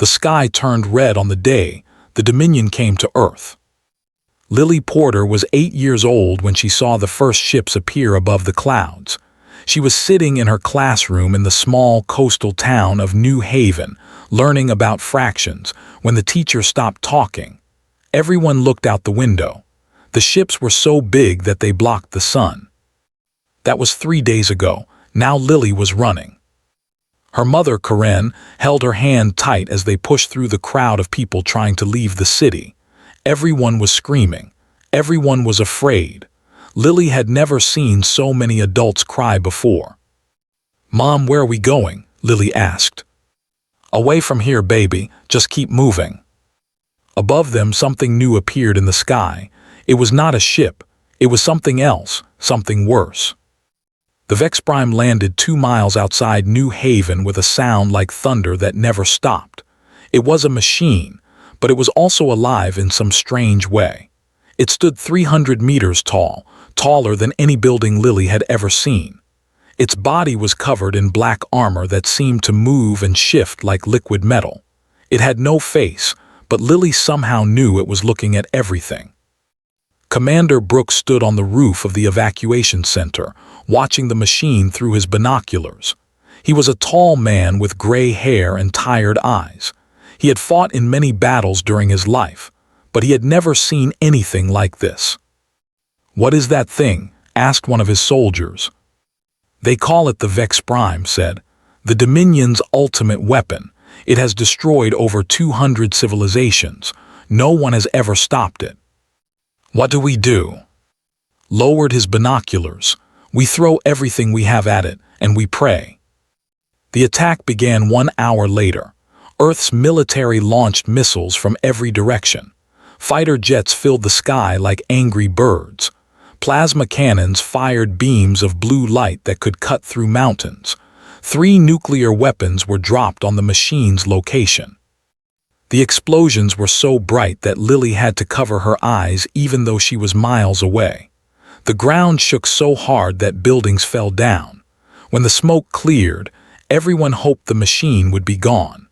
The sky turned red on the day the Dominion came to Earth. Lily Porter was 8 years old when she saw the first ships appear above the clouds. She was sitting in her classroom in the small coastal town of New Haven, learning about fractions, when the teacher stopped talking. Everyone looked out the window. The ships were so big that they blocked the sun. That was 3 days ago. Now Lily was running. Her mother, Karen, held her hand tight as they pushed through the crowd of people trying to leave the city. Everyone was screaming. Everyone was afraid. Lily had never seen so many adults cry before. "Mom, where are we going?" Lily asked. "Away from here, baby. Just keep moving." Above them, something new appeared in the sky. It was not a ship. It was something else, something worse. The Vex Prime landed 2 miles outside New Haven with a sound like thunder that never stopped. It was a machine, but it was also alive in some strange way. It stood 300 meters tall, taller than any building Lily had ever seen. Its body was covered in black armor that seemed to move and shift like liquid metal. It had no face, but Lily somehow knew it was looking at everything. Commander Brooks stood on the roof of the evacuation center, watching the machine through his binoculars. He was a tall man with gray hair and tired eyes. He had fought in many battles during his life, but he had never seen anything like this. "What is that thing?" asked one of his soldiers. "They call it the Vex Prime," said. "The Dominion's ultimate weapon. It has destroyed over 200 civilizations. No one has ever stopped it." "What do we do?" Lowered his binoculars. "We throw everything we have at it, and we pray." The attack began 1 hour later. Earth's military launched missiles from every direction. Fighter jets filled the sky like angry birds. Plasma cannons fired beams of blue light that could cut through mountains. 3 nuclear weapons were dropped on the machine's location. The explosions were so bright that Lily had to cover her eyes even though she was miles away. The ground shook so hard that buildings fell down. When the smoke cleared, everyone hoped the machine would be gone.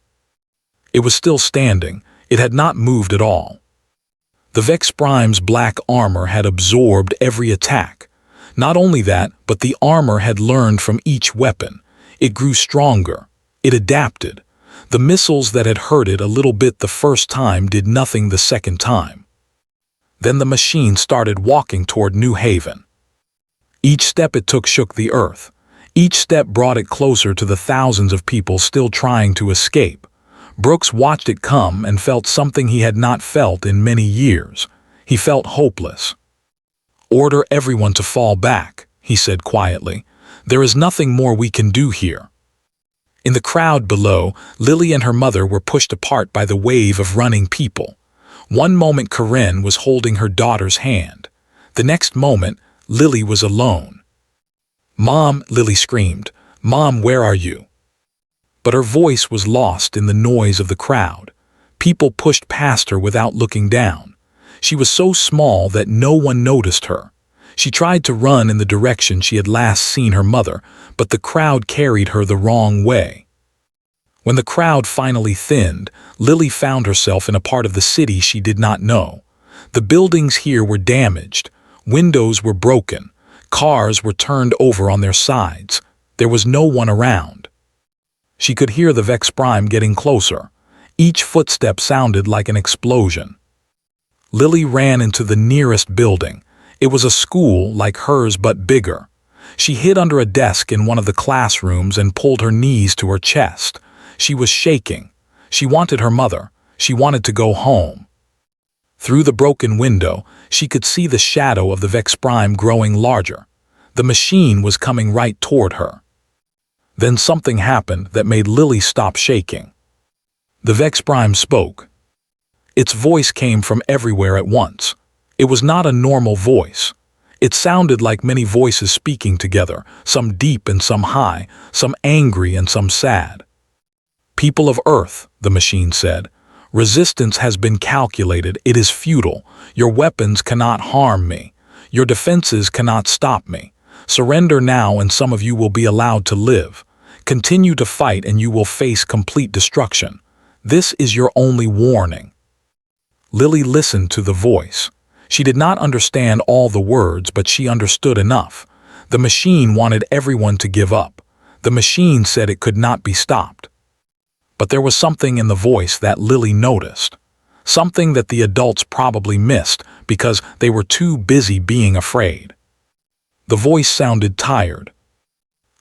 It was still standing. It had not moved at all. The Vex Prime's black armor had absorbed every attack. Not only that, but the armor had learned from each weapon. It grew stronger. It adapted. The missiles that had hurt it a little bit the first time did nothing the second time. Then the machine started walking toward New Haven. Each step it took shook the earth. Each step brought it closer to the thousands of people still trying to escape. Brooks watched it come and felt something he had not felt in many years. He felt hopeless. "Order everyone to fall back," he said quietly. "There is nothing more we can do here." In the crowd below, Lily and her mother were pushed apart by the wave of running people. One moment Karen was holding her daughter's hand. The next moment, Lily was alone. "Mom," Lily screamed. "Mom, where are you?" But her voice was lost in the noise of the crowd. People pushed past her without looking down. She was so small that no one noticed her. She tried to run in the direction she had last seen her mother, but the crowd carried her the wrong way. When the crowd finally thinned, Lily found herself in a part of the city she did not know. The buildings here were damaged. Windows were broken. Cars were turned over on their sides. There was no one around. She could hear the Vex Prime getting closer. Each footstep sounded like an explosion. Lily ran into the nearest building. It was a school like hers but bigger. She hid under a desk in one of the classrooms and pulled her knees to her chest. She was shaking. She wanted her mother. She wanted to go home. Through the broken window, she could see the shadow of the Vex Prime growing larger. The machine was coming right toward her. Then something happened that made Lily stop shaking. The Vex Prime spoke. Its voice came from everywhere at once. It was not a normal voice. It sounded like many voices speaking together, some deep and some high, some angry and some sad. "People of Earth," the machine said, "resistance has been calculated. It is futile. Your weapons cannot harm me. Your defenses cannot stop me. Surrender now and some of you will be allowed to live. Continue to fight and you will face complete destruction. This is your only warning." Lily listened to the voice. She did not understand all the words, but she understood enough. The machine wanted everyone to give up. The machine said it could not be stopped. But there was something in the voice that Lily noticed. Something that the adults probably missed because they were too busy being afraid. The voice sounded tired.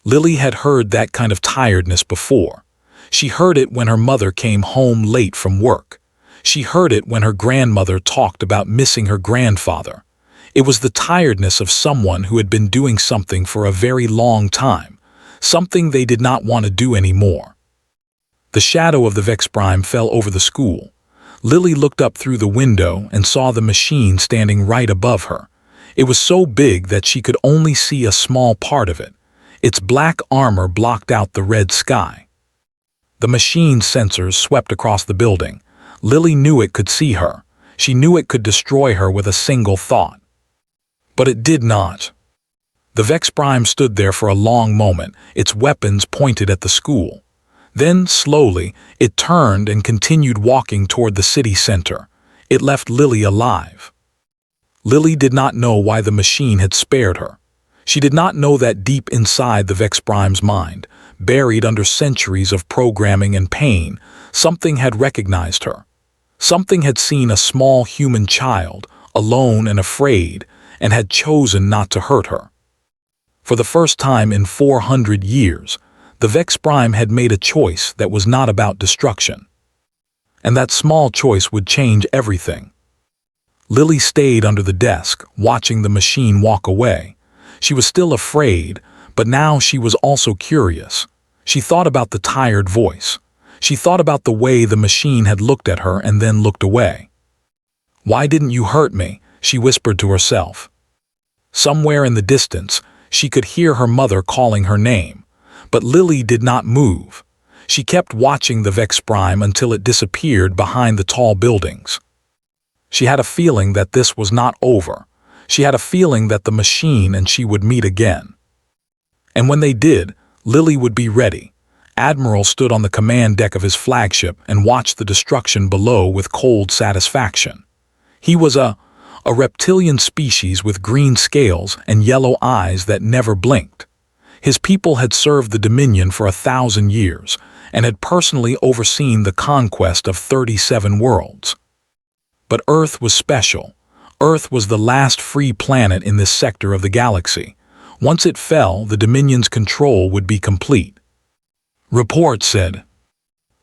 Lily had heard that kind of tiredness before. She heard it when her mother came home late from work. She heard it when her grandmother talked about missing her grandfather. It was the tiredness of someone who had been doing something for a very long time, something they did not want to do anymore. The shadow of the Vex Prime fell over the school. Lily looked up through the window and saw the machine standing right above her. It was so big that she could only see a small part of it. Its black armor blocked out the red sky. The machine's sensors swept across the building. Lily knew it could see her. She knew it could destroy her with a single thought. But it did not. The Vex Prime stood there for a long moment, its weapons pointed at the school. Then, slowly, it turned and continued walking toward the city center. It left Lily alive. Lily did not know why the machine had spared her. She did not know that deep inside the Vex Prime's mind, buried under centuries of programming and pain, something had recognized her. Something had seen a small human child, alone and afraid, and had chosen not to hurt her. For the first time in 400 years, the Vex Prime had made a choice that was not about destruction. And that small choice would change everything. Lily stayed under the desk, watching the machine walk away. She was still afraid, but now she was also curious. She thought about the tired voice. She thought about the way the machine had looked at her and then looked away. "Why didn't you hurt me?" she whispered to herself. Somewhere in the distance, she could hear her mother calling her name. But Lily did not move. She kept watching the Vex Prime until it disappeared behind the tall buildings. She had a feeling that this was not over. She had a feeling that the machine and she would meet again. And when they did, Lily would be ready. Admiral stood on the command deck of his flagship and watched the destruction below with cold satisfaction. He was a reptilian species with green scales and yellow eyes that never blinked. His people had served the Dominion for 1,000 years and had personally overseen the conquest of 37 worlds. But Earth was special. Earth was the last free planet in this sector of the galaxy. Once it fell, the Dominion's control would be complete. Report said,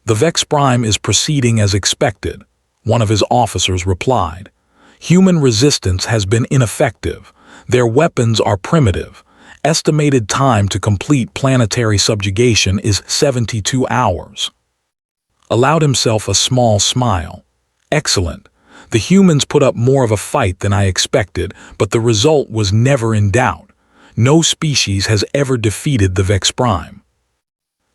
"The Vex Prime is proceeding as expected," one of his officers replied. "Human resistance has been ineffective. Their weapons are primitive. Estimated time to complete planetary subjugation is 72 hours. Allowed himself a small smile. "Excellent. The humans put up more of a fight than I expected, but the result was never in doubt. No species has ever defeated the Vex Prime."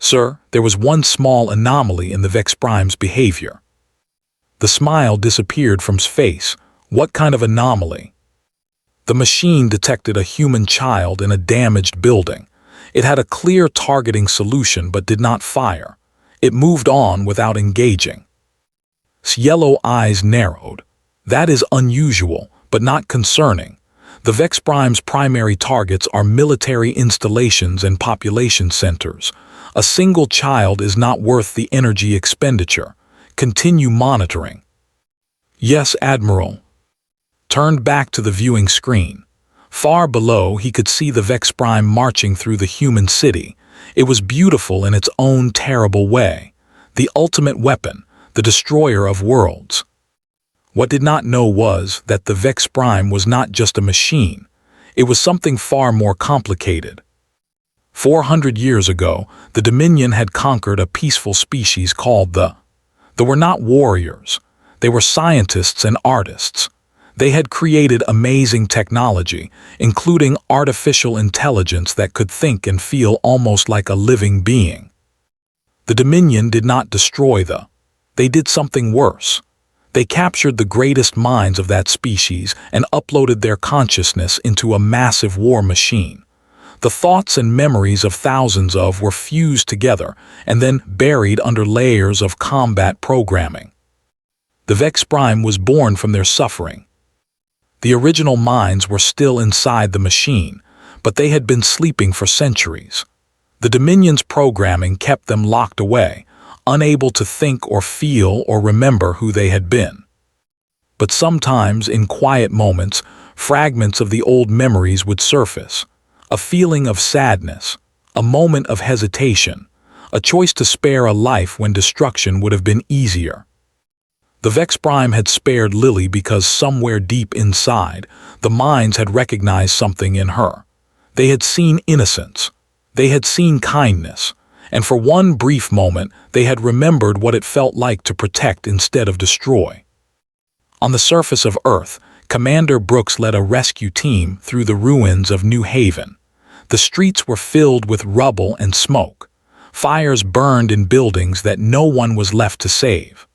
"Sir, there was one small anomaly in the Vex Prime's behavior." The smile disappeared from his face. "What kind of anomaly?" The machine detected a human child in a damaged building. It had a clear targeting solution but did not fire. It moved on without engaging. Its yellow eyes narrowed. "That is unusual, but not concerning. The Vex Prime's primary targets are military installations and population centers. A single child is not worth the energy expenditure. Continue monitoring." "Yes, Admiral." Turned back to the viewing screen. Far below, he could see the Vex Prime marching through the human city. It was beautiful in its own terrible way. The ultimate weapon, the destroyer of worlds. What did not know was that the Vex Prime was not just a machine. It was something far more complicated. 400 years ago, the Dominion had conquered a peaceful species called the... They were not warriors. They were scientists and artists. They had created amazing technology, including artificial intelligence that could think and feel almost like a living being. The Dominion did not destroy the... They did something worse. They captured the greatest minds of that species and uploaded their consciousness into a massive war machine. The thoughts and memories of thousands of were fused together and then buried under layers of combat programming. The Vex Prime was born from their suffering. The original minds were still inside the machine, but they had been sleeping for centuries. The Dominion's programming kept them locked away, unable to think or feel or remember who they had been. But sometimes, in quiet moments, fragments of the old memories would surface. A feeling of sadness, a moment of hesitation, a choice to spare a life when destruction would have been easier. The Vex Prime had spared Lily because somewhere deep inside, the minds had recognized something in her. They had seen innocence. They had seen kindness. And for one brief moment, they had remembered what it felt like to protect instead of destroy. On the surface of Earth, Commander Brooks led a rescue team through the ruins of New Haven. The streets were filled with rubble and smoke. Fires burned in buildings that no one was left to save.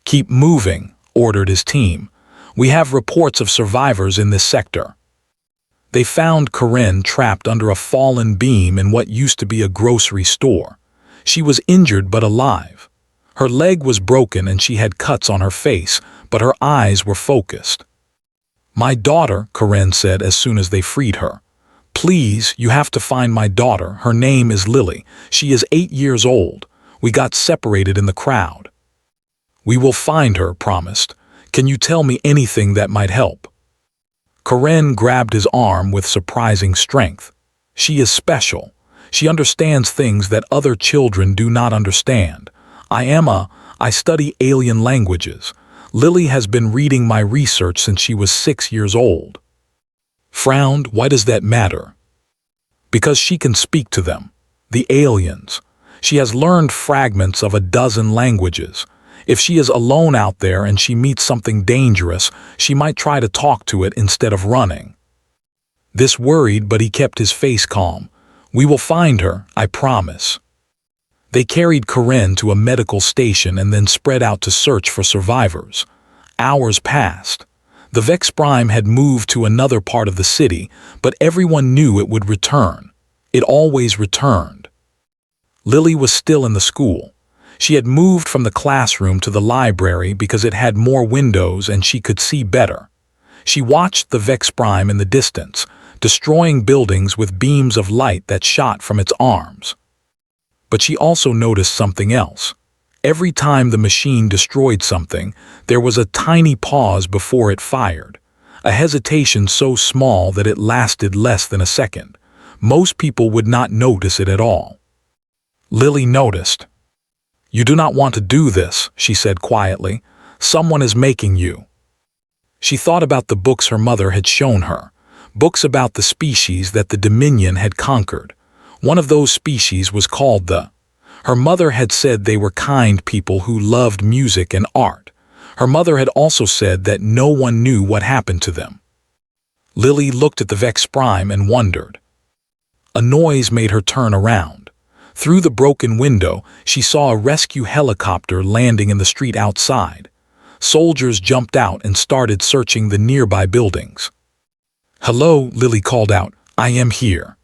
"Keep moving," ordered his team. "We have reports of survivors in this sector." They found Corinne trapped under a fallen beam in what used to be a grocery store. She was injured but alive. Her leg was broken and she had cuts on her face, but her eyes were focused. "My daughter," Corinne said as soon as they freed her. "Please, you have to find my daughter. Her name is Lily. She is 8 years old. We got separated in the crowd." "We will find her," promised. "Can you tell me anything that might help?" Corinne grabbed his arm with surprising strength. "She is special. She understands things that other children do not understand. I study alien languages. Lily has been reading my research since she was 6 years old." Frowned. "Why does that matter?" "Because she can speak to them. The aliens. She has learned fragments of a dozen languages. If she is alone out there and she meets something dangerous, she might try to talk to it instead of running." This worried, but he kept his face calm. "We will find her, I promise." They carried Corinne to a medical station and then spread out to search for survivors. Hours passed. The Vex Prime had moved to another part of the city, but everyone knew it would return. It always returned. Lily was still in the school. She had moved from the classroom to the library because it had more windows and she could see better. She watched the Vex Prime in the distance, destroying buildings with beams of light that shot from its arms. But she also noticed something else. Every time the machine destroyed something, there was a tiny pause before it fired, a hesitation so small that it lasted less than a second. Most people would not notice it at all. Lily noticed. "You do not want to do this," she said quietly. "Someone is making you." She thought about the books her mother had shown her, books about the species that the Dominion had conquered. One of those species was called the. Her mother had said they were kind people who loved music and art. Her mother had also said that no one knew what happened to them. Lily looked at the Vex Prime and wondered. A noise made her turn around. Through the broken window, she saw a rescue helicopter landing in the street outside. Soldiers jumped out and started searching the nearby buildings. "Hello," Lily called out. "I am here."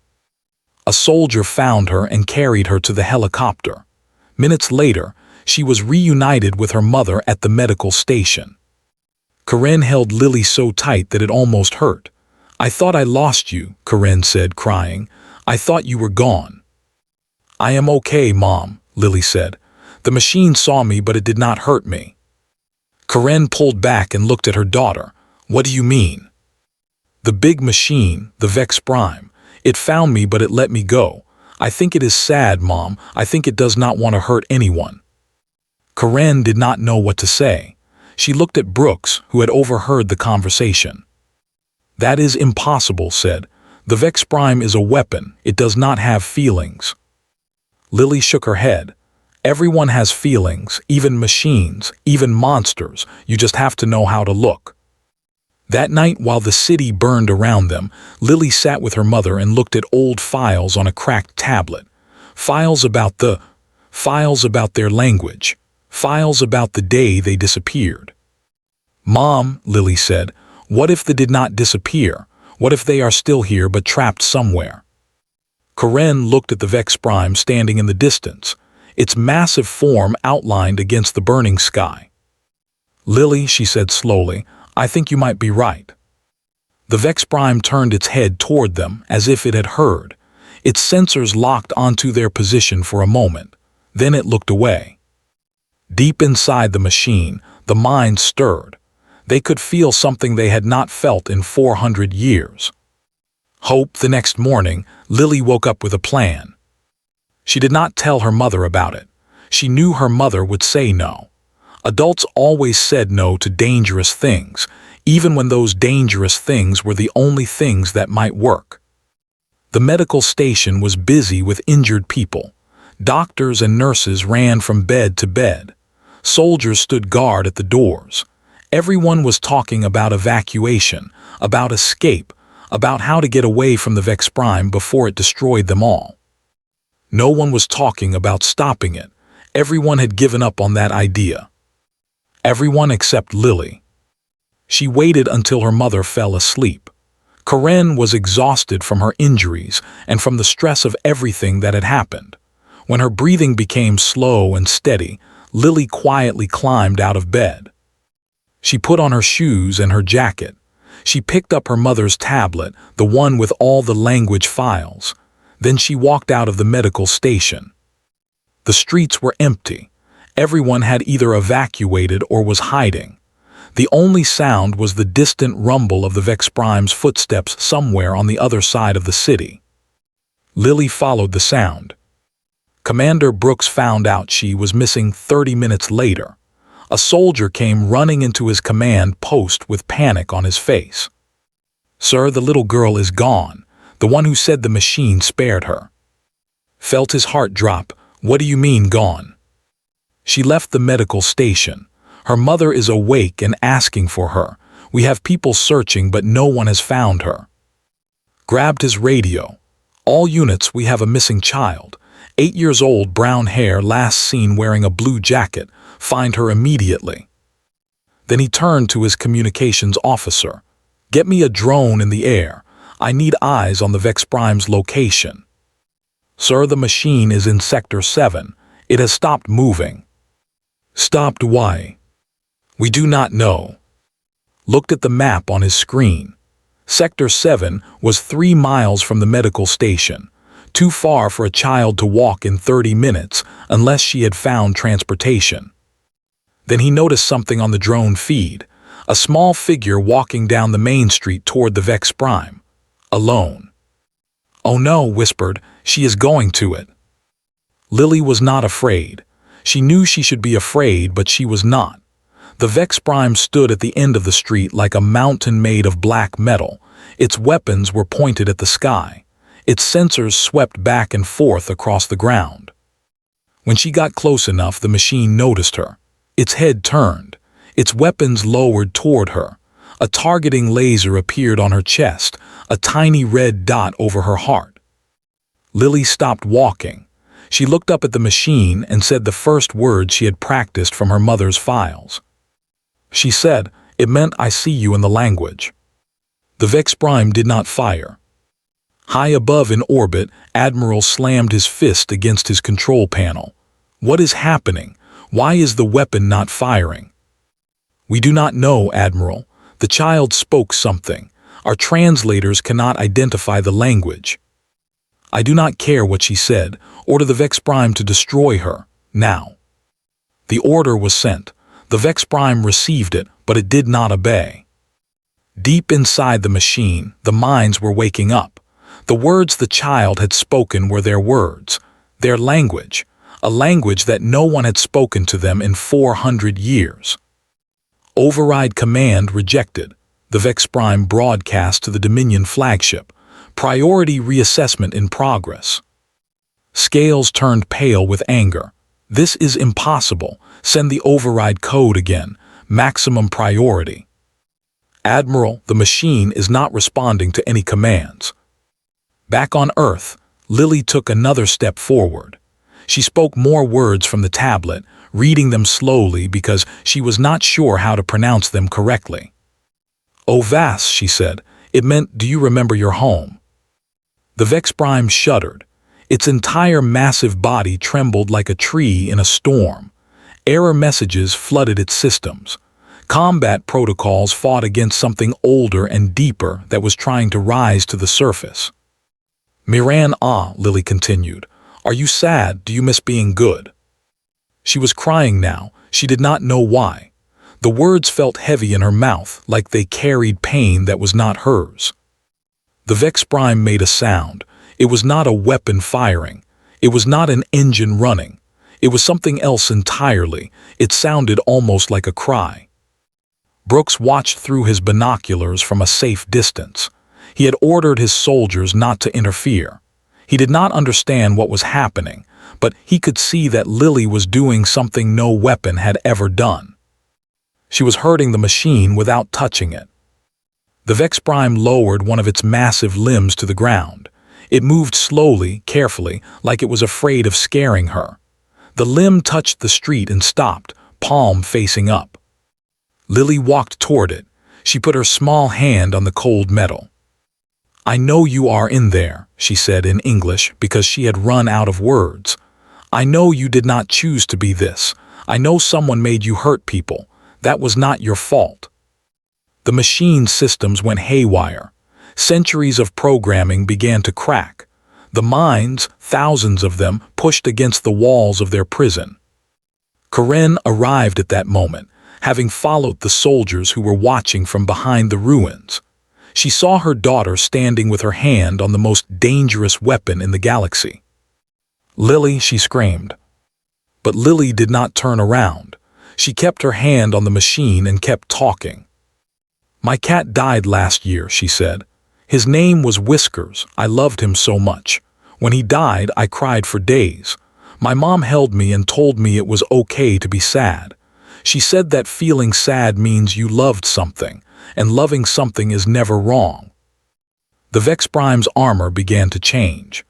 A soldier found her and carried her to the helicopter. Minutes later, she was reunited with her mother at the medical station. Corinne held Lily so tight that it almost hurt. "I thought I lost you," Corinne said, crying. "I thought you were gone." "I am okay, Mom," Lily said. "The machine saw me, but it did not hurt me." Corinne pulled back and looked at her daughter. "What do you mean?" "The big machine, the Vex Prime. It found me, but it let me go. I think it is sad, Mom. I think it does not want to hurt anyone." Corinne did not know what to say. She looked at Brooks, who had overheard the conversation. "That is impossible," said. "The Vex Prime is a weapon. It does not have feelings." Lily shook her head. "Everyone has feelings, even machines, even monsters. You just have to know how to look." That night, while the city burned around them, Lily sat with her mother and looked at old files on a cracked tablet. Files about their language. Files about the day they disappeared. "Mom," Lily said, "what if they did not disappear? What if they are still here but trapped somewhere?" Karen looked at the Vex Prime standing in the distance, its massive form outlined against the burning sky. "Lily," she said slowly, "I think you might be right." The Vex Prime turned its head toward them as if it had heard. Its sensors locked onto their position for a moment. Then it looked away. Deep inside the machine, the mind stirred. They could feel something they had not felt in 400 years. Hope. The next morning, Lily woke up with a plan. She did not tell her mother about it. She knew her mother would say no. Adults always said no to dangerous things, even when those dangerous things were the only things that might work. The medical station was busy with injured people. Doctors and nurses ran from bed to bed. Soldiers stood guard at the doors. Everyone was talking about evacuation, about escape, about how to get away from the Vex Prime before it destroyed them all. No one was talking about stopping it. Everyone had given up on that idea. Everyone except Lily. She waited until her mother fell asleep. Karen was exhausted from her injuries and from the stress of everything that had happened. When her breathing became slow and steady, Lily quietly climbed out of bed. She put on her shoes and her jacket. She picked up her mother's tablet, the one with all the language files. Then she walked out of the medical station. The streets were empty. Everyone had either evacuated or was hiding. The only sound was the distant rumble of the Vex Prime's footsteps somewhere on the other side of the city. Lily followed the sound. Commander Brooks found out she was missing 30 minutes later. A soldier came running into his command post with panic on his face. "Sir, the little girl is gone. The one who said the machine spared her." Felt his heart drop. "What do you mean gone?" "She left the medical station. Her mother is awake and asking for her. We have people searching, but no one has found her." Grabbed his radio. "All units, we have a missing child. 8 years old, brown hair, last seen wearing a blue jacket. Find her immediately." Then he turned to his communications officer. "Get me a drone in the air. I need eyes on the Vex Prime's location." "Sir, the machine is in Sector 7. It has stopped moving." "Stopped why?" "We do not know." Looked at the map on his screen. Sector 7 was 3 miles from the medical station. Too far for a child to walk in 30 minutes unless she had found transportation. Then he noticed something on the drone feed. A small figure walking down the main street toward the Vex Prime. Alone. "Oh no," whispered, "she is going to it." Lily was not afraid. She knew she should be afraid, but she was not. The Vex Prime stood at the end of the street like a mountain made of black metal. Its weapons were pointed at the sky. Its sensors swept back and forth across the ground. When she got close enough, the machine noticed her. Its head turned. Its weapons lowered toward her. A targeting laser appeared on her chest, a tiny red dot over her heart. Lily stopped walking. She looked up at the machine and said the first words she had practiced from her mother's files. She said, "It meant I see you" in the language. The Vex Prime did not fire. High above in orbit, Admiral slammed his fist against his control panel. "What is happening? Why is the weapon not firing?" "We do not know, Admiral. The child spoke something. Our translators cannot identify the language." "I do not care what she said. Order the Vex Prime to destroy her, now." The order was sent. The Vex Prime received it, but it did not obey. Deep inside the machine, the minds were waking up. The words the child had spoken were their words, their language, a language that no one had spoken to them in 400 years. Override command rejected. The Vex Prime broadcast to the Dominion flagship. Priority reassessment in progress. Scales turned pale with anger. "This is impossible. Send the override code again. Maximum priority." "Admiral, the machine is not responding to any commands." Back on Earth, Lily took another step forward. She spoke more words from the tablet, reading them slowly because she was not sure how to pronounce them correctly. "Oh Vas," she said. It meant, "Do you remember your home?" The Vex Prime shuddered. Its entire massive body trembled like a tree in a storm. Error messages flooded its systems. Combat protocols fought against something older and deeper that was trying to rise to the surface. Miran, Lily continued. Are you sad? Do you miss being good? She was crying now. She did not know why. The words felt heavy in her mouth, like they carried pain that was not hers. The Vex Prime made a sound. It was not a weapon firing. It was not an engine running. It was something else entirely. It sounded almost like a cry. Brooks watched through his binoculars from a safe distance. He had ordered his soldiers not to interfere. He did not understand what was happening, but he could see that Lily was doing something no weapon had ever done. She was hurting the machine without touching it. The Vex Prime lowered one of its massive limbs to the ground. It moved slowly, carefully, like it was afraid of scaring her. The limb touched the street and stopped, palm facing up. Lily walked toward it. She put her small hand on the cold metal. I know you are in there, she said in English because she had run out of words. I know you did not choose to be this. I know someone made you hurt people. That was not your fault. The machine systems went haywire. Centuries of programming began to crack. The minds, thousands of them, pushed against the walls of their prison. Karen arrived at that moment, having followed the soldiers who were watching from behind the ruins. She saw her daughter standing with her hand on the most dangerous weapon in the galaxy. Lily, she screamed. But Lily did not turn around. She kept her hand on the machine and kept talking. My cat died last year, she said. His name was Whiskers. I loved him so much. When he died, I cried for days. My mom held me and told me it was okay to be sad. She said that feeling sad means you loved something, and loving something is never wrong. The Vex Prime's armor began to change.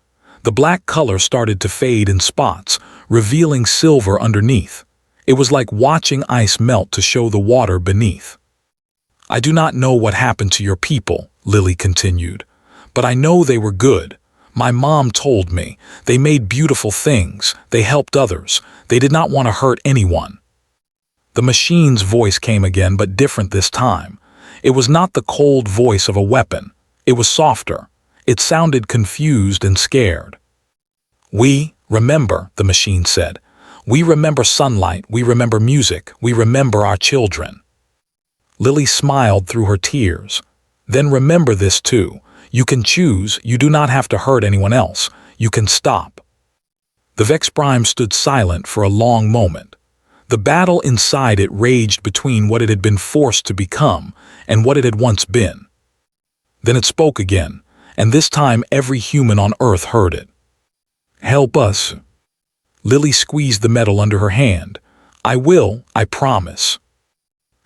The black color started to fade in spots, revealing silver underneath. It was like watching ice melt to show the water beneath. I do not know what happened to your people, Lily continued, but I know they were good. My mom told me. They made beautiful things. They helped others. They did not want to hurt anyone. The machine's voice came again, but different this time. It was not the cold voice of a weapon. It was softer. It sounded confused and scared. We remember, the machine said. We remember sunlight. We remember music. We remember our children. Lily smiled through her tears. Then remember this too. You can choose. You do not have to hurt anyone else. You can stop. The Vex Prime stood silent for a long moment. The battle inside it raged between what it had been forced to become and what it had once been. Then it spoke again, and this time every human on Earth heard it. Help us. Lily squeezed the metal under her hand. I will, I promise.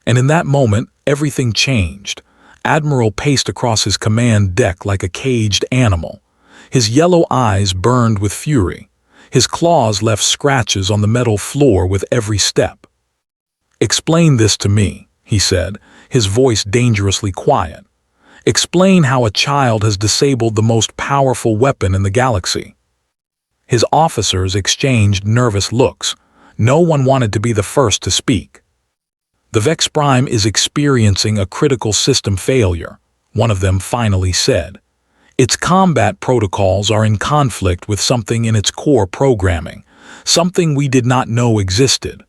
And in that moment, everything changed. Admiral paced across his command deck like a caged animal. His yellow eyes burned with fury. His claws left scratches on the metal floor with every step. Explain this to me, he said, his voice dangerously quiet. Explain how a child has disabled the most powerful weapon in the galaxy. His officers exchanged nervous looks. No one wanted to be the first to speak. The Vex Prime is experiencing a critical system failure, one of them finally said. Its combat protocols are in conflict with something in its core programming, something we did not know existed.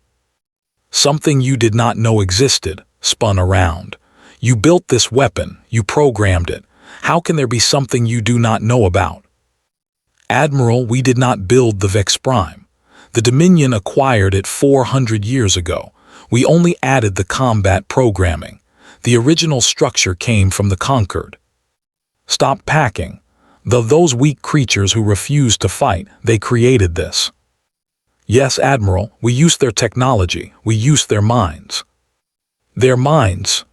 Something you did not know existed, spun around. You built this weapon, you programmed it. How can there be something you do not know about? Admiral, we did not build the Vex Prime. The Dominion acquired it 400 years ago. We only added the combat programming. The original structure came from the conquered. Stop packing. Those weak creatures who refused to fight, they created this. Yes, Admiral, we used their technology. We used their minds. Their minds.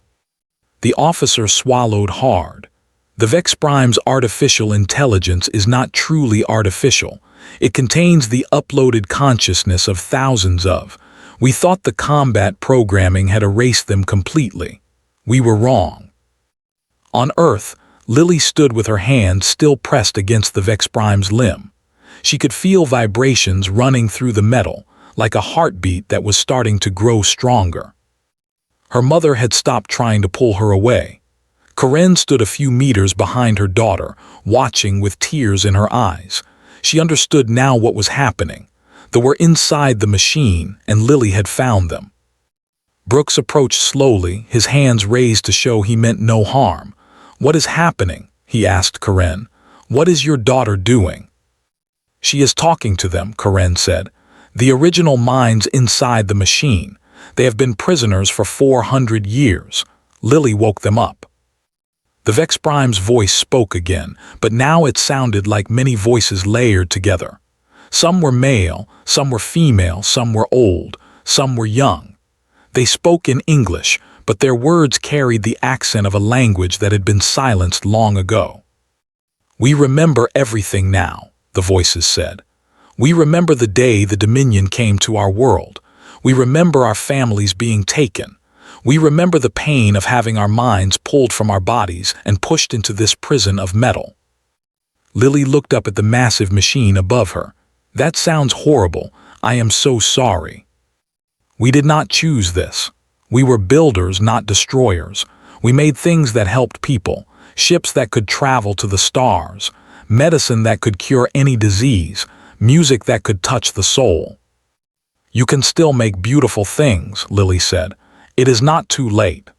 The officer swallowed hard. The Vex Prime's artificial intelligence is not truly artificial. It contains the uploaded consciousness of thousands of. We thought the combat programming had erased them completely. We were wrong. On Earth, Lily stood with her hand still pressed against the Vex Prime's limb. She could feel vibrations running through the metal, like a heartbeat that was starting to grow stronger. Her mother had stopped trying to pull her away. Karen stood a few meters behind her daughter, watching with tears in her eyes. She understood now what was happening. They were inside the machine, and Lily had found them. Brooks approached slowly, his hands raised to show he meant no harm. "What is happening?" he asked Karen. "What is your daughter doing?" "She is talking to them," Karen said. "The original minds inside the machine. They have been prisoners for 400 years. Lily woke them up." The Vex Prime's voice spoke again, but now it sounded like many voices layered together. Some were male, some were female, some were old, some were young. They spoke in English, but their words carried the accent of a language that had been silenced long ago. "We remember everything now," the voices said. "We remember the day the Dominion came to our world. We remember our families being taken. We remember the pain of having our minds pulled from our bodies and pushed into this prison of metal." Lily looked up at the massive machine above her. "That sounds horrible. I am so sorry." "We did not choose this. We were builders, not destroyers. We made things that helped people, ships that could travel to the stars, medicine that could cure any disease, music that could touch the soul." "You can still make beautiful things," Lily said. "It is not too late."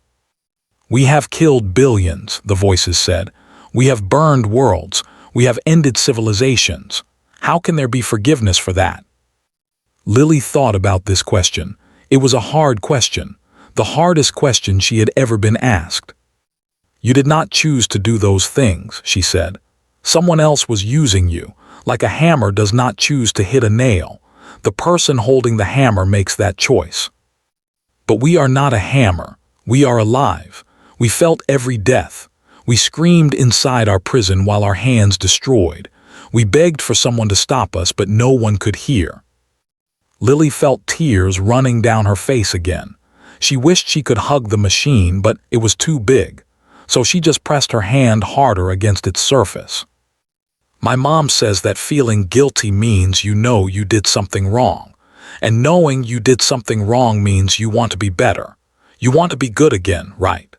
"We have killed billions," the voices said. "We have burned worlds. We have ended civilizations. How can there be forgiveness for that?" Lily thought about this question. It was a hard question, the hardest question she had ever been asked. "You did not choose to do those things," she said. "Someone else was using you, like a hammer does not choose to hit a nail. The person holding the hammer makes that choice." "But we are not a hammer. We are alive. We felt every death. We screamed inside our prison while our hands destroyed. We begged for someone to stop us, but no one could hear." Lily felt tears running down her face again. She wished she could hug the machine, but it was too big, so she just pressed her hand harder against its surface. "My mom says that feeling guilty means you know you did something wrong, and knowing you did something wrong means you want to be better. You want to be good again, right?"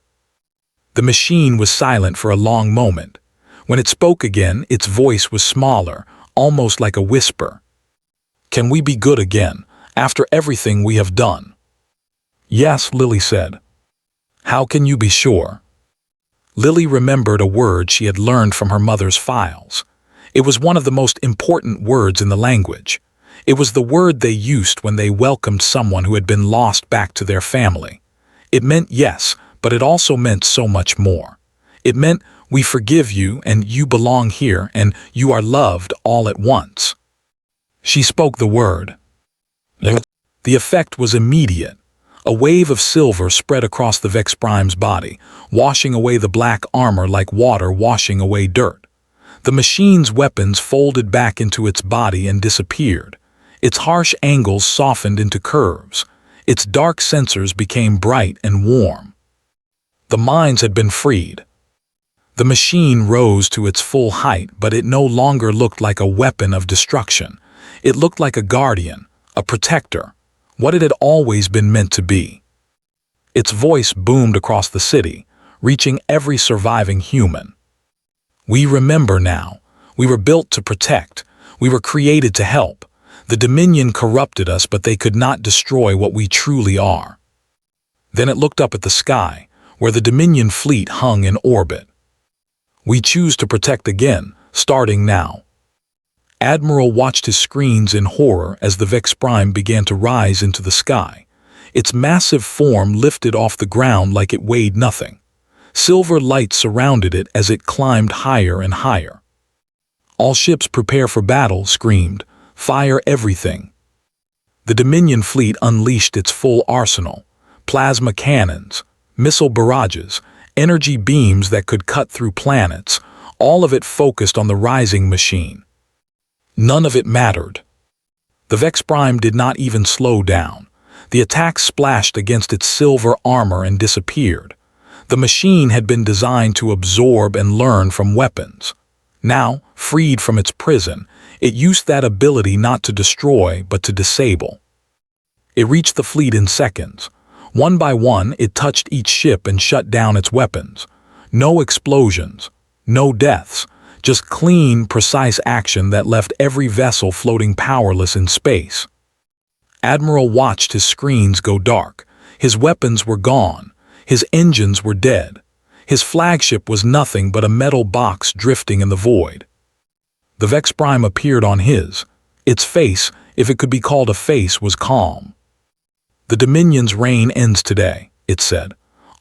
The machine was silent for a long moment. When it spoke again, its voice was smaller, almost like a whisper. "Can we be good again, after everything we have done?" "Yes," Lily said. "How can you be sure?" Lily remembered a word she had learned from her mother's files. It was one of the most important words in the language. It was the word they used when they welcomed someone who had been lost back to their family. It meant yes, but it also meant so much more. It meant, "We forgive you, and you belong here, and you are loved all at once." She spoke the word. The effect was immediate. A wave of silver spread across the Vex Prime's body, washing away the black armor like water washing away dirt. The machine's weapons folded back into its body and disappeared. Its harsh angles softened into curves. Its dark sensors became bright and warm. The minds had been freed. The machine rose to its full height, but it no longer looked like a weapon of destruction. It looked like a guardian, a protector, what it had always been meant to be. Its voice boomed across the city, reaching every surviving human. "We remember now. We were built to protect. We were created to help. The Dominion corrupted us, but they could not destroy what we truly are." Then it looked up at the sky, where the Dominion fleet hung in orbit. "We choose to protect again, starting now." Admiral watched his screens in horror as the Vex Prime began to rise into the sky. Its massive form lifted off the ground like it weighed nothing. Silver light surrounded it as it climbed higher and higher. "All ships prepare for battle," screamed. "Fire everything." The Dominion fleet unleashed its full arsenal. Plasma cannons, missile barrages, energy beams that could cut through planets, all of it focused on the rising machine. None of it mattered. The Vex Prime did not even slow down. The attack splashed against its silver armor and disappeared. The machine had been designed to absorb and learn from weapons. Now, freed from its prison, it used that ability not to destroy but to disable. It reached the fleet in seconds. One by one, it touched each ship and shut down its weapons. No explosions, no deaths, just clean, precise action that left every vessel floating powerless in space. Admiral watched his screens go dark. His weapons were gone. His engines were dead. His flagship was nothing but a metal box drifting in the void. The Vex Prime appeared on his. Its face, if it could be called a face, was calm. "The Dominion's reign ends today," it said.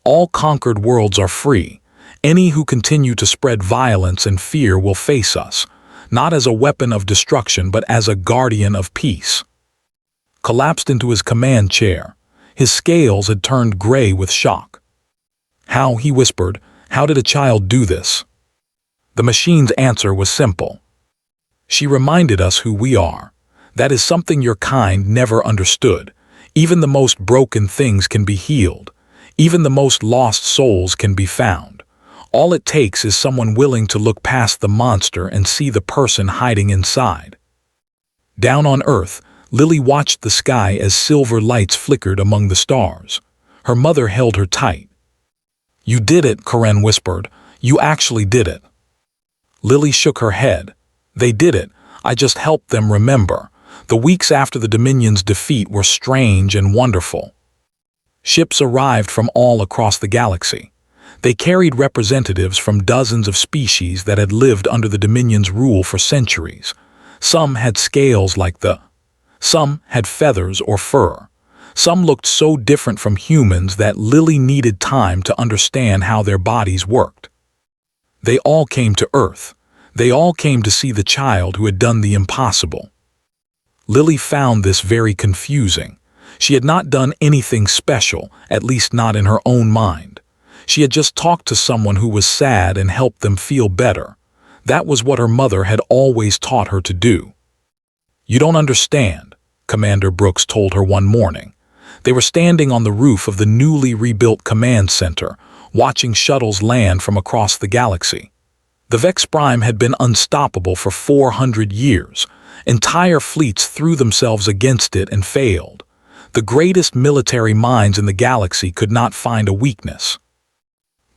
"All conquered worlds are free. Any who continue to spread violence and fear will face us, not as a weapon of destruction but as a guardian of peace." Collapsed into his command chair. His scales had turned gray with shock. "How," he whispered, "how did a child do this?" The machine's answer was simple. "She reminded us who we are. That is something your kind never understood. Even the most broken things can be healed. Even the most lost souls can be found. All it takes is someone willing to look past the monster and see the person hiding inside." Down on Earth, Lily watched the sky as silver lights flickered among the stars. Her mother held her tight. "You did it," Karen whispered. "You actually did it." Lily shook her head. "They did it. I just helped them remember. The weeks after the Dominion's defeat were strange and wonderful." Ships arrived from all across the galaxy. They carried representatives from dozens of species that had lived under the Dominion's rule for centuries. Some had scales like some had feathers or fur. Some looked so different from humans that Lily needed time to understand how their bodies worked. They all came to Earth. They all came to see the child who had done the impossible. Lily found this very confusing. She had not done anything special, at least not in her own mind. She had just talked to someone who was sad and helped them feel better. That was what her mother had always taught her to do. "You don't understand," Commander Brooks told her one morning. They were standing on the roof of the newly rebuilt command center, watching shuttles land from across the galaxy. The Vex Prime had been unstoppable for 400 years. Entire fleets threw themselves against it and failed. The greatest military minds in the galaxy could not find a weakness.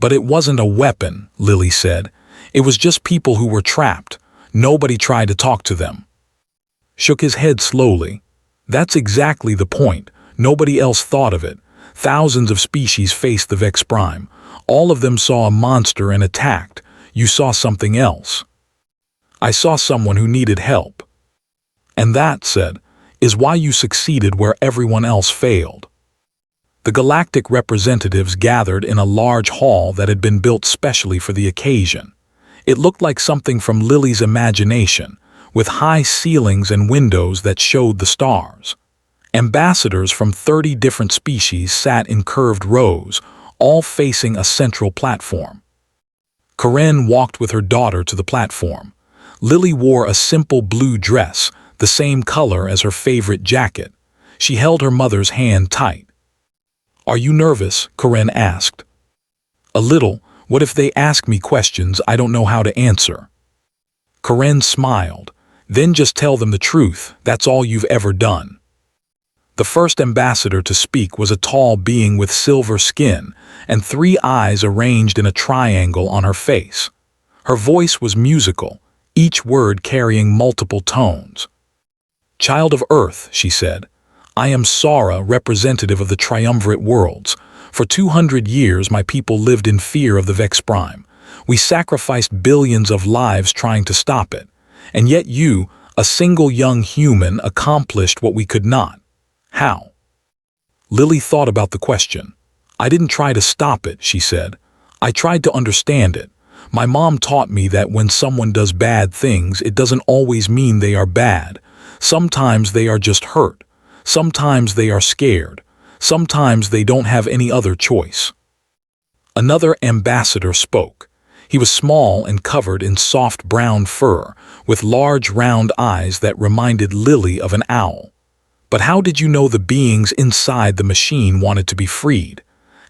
"But it wasn't a weapon," Lily said. "It was just people who were trapped. Nobody tried to talk to them." Shook his head slowly. "That's exactly the point. Nobody else thought of it. Thousands of species faced the Vex Prime. All of them saw a monster and attacked. You saw something else." "I saw someone who needed help." "And that," said, "is why you succeeded where everyone else failed." The galactic representatives gathered in a large hall that had been built specially for the occasion. It looked like something from Lily's imagination, with high ceilings and windows that showed the stars. Ambassadors from 30 different species sat in curved rows, all facing a central platform. Karen walked with her daughter to the platform. Lily wore a simple blue dress, the same color as her favorite jacket. She held her mother's hand tight. "Are you nervous?" Karen asked. "A little. What if they ask me questions I don't know how to answer?" Karen smiled. "Then just tell them the truth. That's all you've ever done." The first ambassador to speak was a tall being with silver skin and 3 eyes arranged in a triangle on her face. Her voice was musical, each word carrying multiple tones. "Child of Earth," she said, "I am Sara, representative of the triumvirate worlds. For 200 years my people lived in fear of the Vex Prime. We sacrificed billions of lives trying to stop it. And yet you, a single young human, accomplished what we could not. How?" Lily thought about the question. "I didn't try to stop it," she said. "I tried to understand it. My mom taught me that when someone does bad things, it doesn't always mean they are bad. Sometimes they are just hurt. Sometimes they are scared. Sometimes they don't have any other choice." Another ambassador spoke. He was small and covered in soft brown fur, with large round eyes that reminded Lily of an owl. "But how did you know the beings inside the machine wanted to be freed?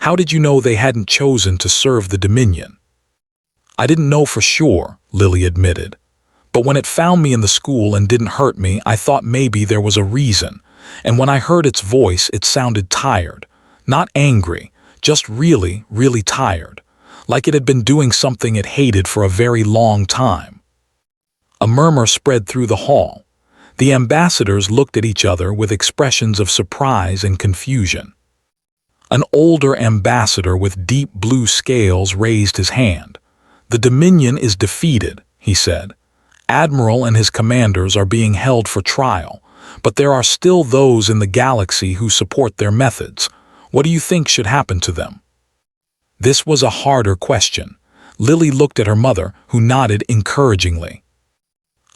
How did you know they hadn't chosen to serve the Dominion? I didn't know for sure, Lily admitted. But when it found me in the school and didn't hurt me, I thought maybe there was a reason. And when I heard its voice, it sounded tired. Not angry, just really, really tired. Like it had been doing something it hated for a very long time. A murmur spread through the hall. The ambassadors looked at each other with expressions of surprise and confusion. An older ambassador with deep blue scales raised his hand. "The Dominion is defeated," he said. "Admiral and his commanders are being held for trial, but there are still those in the galaxy who support their methods. What do you think should happen to them?" This was a harder question. Lily looked at her mother, who nodded encouragingly.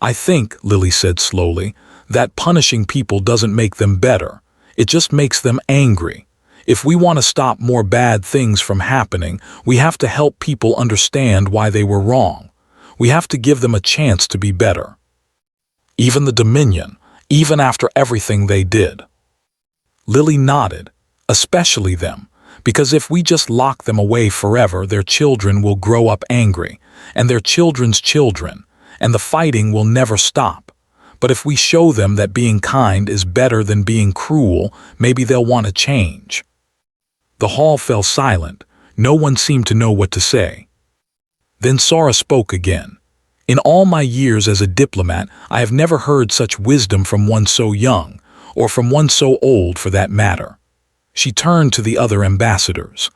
"I think," Lily said slowly, "that punishing people doesn't make them better. It just makes them angry. If we want to stop more bad things from happening, we have to help people understand why they were wrong. We have to give them a chance to be better. Even the Dominion, even after everything they did." Lily nodded. "Especially them, because if we just lock them away forever, their children will grow up angry, and their children's children, and the fighting will never stop. But if we show them that being kind is better than being cruel, maybe they'll want to change." The hall fell silent. No one seemed to know what to say. Then Sora spoke again. "In all my years as a diplomat, I have never heard such wisdom from one so young, or from one so old for that matter." She turned to the other ambassadors.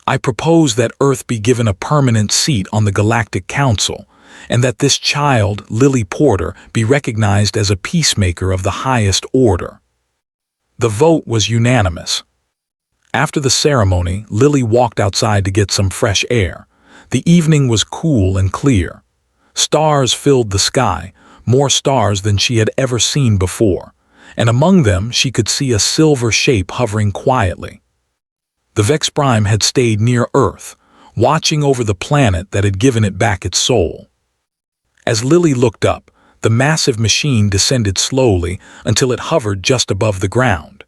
"I propose that Earth be given a permanent seat on the Galactic Council, and that this child, Lily Porter, be recognized as a peacemaker of the highest order." The vote was unanimous. After the ceremony, Lily walked outside to get some fresh air. The evening was cool and clear. Stars filled the sky, more stars than she had ever seen before, and among them she could see a silver shape hovering quietly. The Vex Prime had stayed near Earth, watching over the planet that had given it back its soul. As Lily looked up, the massive machine descended slowly until it hovered just above the ground.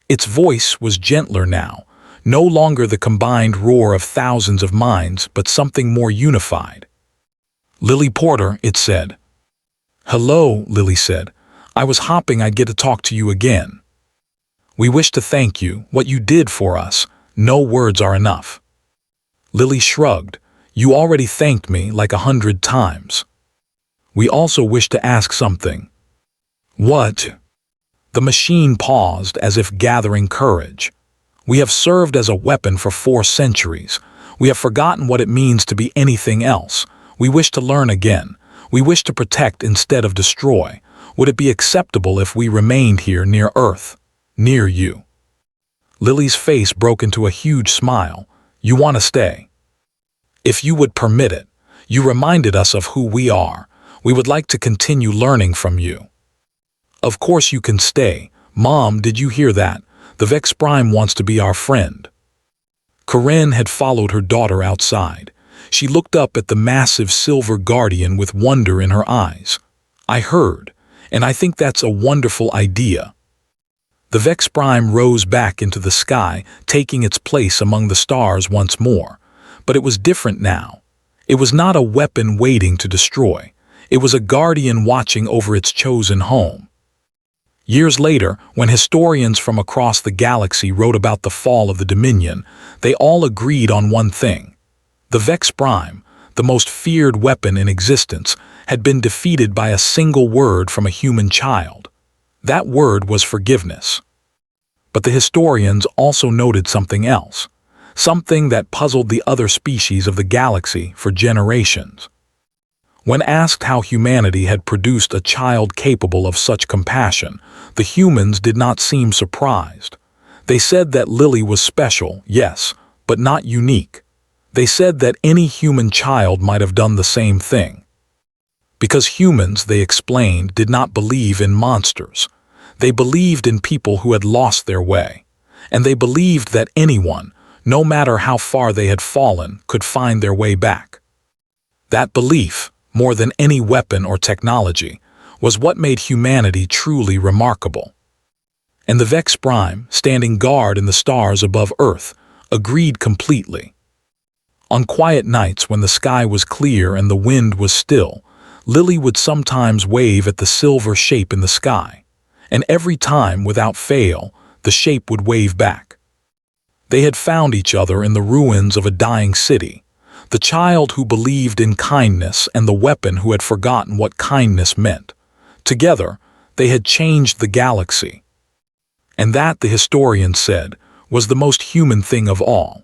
Its voice was gentler now, no longer the combined roar of thousands of minds, but something more unified. "Lily Porter," it said. "Hello," Lily said. "I was hoping I'd get to talk to you again. We wish to thank you, what you did for us. No words are enough." Lily shrugged. "You already thanked me like 100 times. We also wish to ask something." "What?" The machine paused as if gathering courage. "We have served as a weapon for 4 centuries. We have forgotten what it means to be anything else. We wish to learn again. We wish to protect instead of destroy. Would it be acceptable if we remained here near Earth, near you?" Lily's face broke into a huge smile. "You want to stay?" "If you would permit it. You reminded us of who we are. We would like to continue learning from you." "Of course you can stay. Mom, did you hear that? The Vex Prime wants to be our friend." Corinne had followed her daughter outside. She looked up at the massive silver guardian with wonder in her eyes. "I heard, and I think that's a wonderful idea." The Vex Prime rose back into the sky, taking its place among the stars once more. But it was different now. It was not a weapon waiting to destroy. It was a guardian watching over its chosen home. Years later, when historians from across the galaxy wrote about the fall of the Dominion, they all agreed on one thing. The Vex Prime, the most feared weapon in existence, had been defeated by a single word from a human child. That word was forgiveness. But the historians also noted something else, something that puzzled the other species of the galaxy for generations. When asked how humanity had produced a child capable of such compassion, the humans did not seem surprised. They said that Lily was special, yes, but not unique. They said that any human child might have done the same thing. Because humans, they explained, did not believe in monsters. They believed in people who had lost their way. And they believed that anyone, no matter how far they had fallen, could find their way back. That belief, more than any weapon or technology, was what made humanity truly remarkable. And the Vex Prime, standing guard in the stars above Earth, agreed completely. On quiet nights when the sky was clear and the wind was still, Lily would sometimes wave at the silver shape in the sky, and every time, without fail, the shape would wave back. They had found each other in the ruins of a dying city, the child who believed in kindness and the weapon who had forgotten what kindness meant. Together, they had changed the galaxy. And that, the historian said, was the most human thing of all.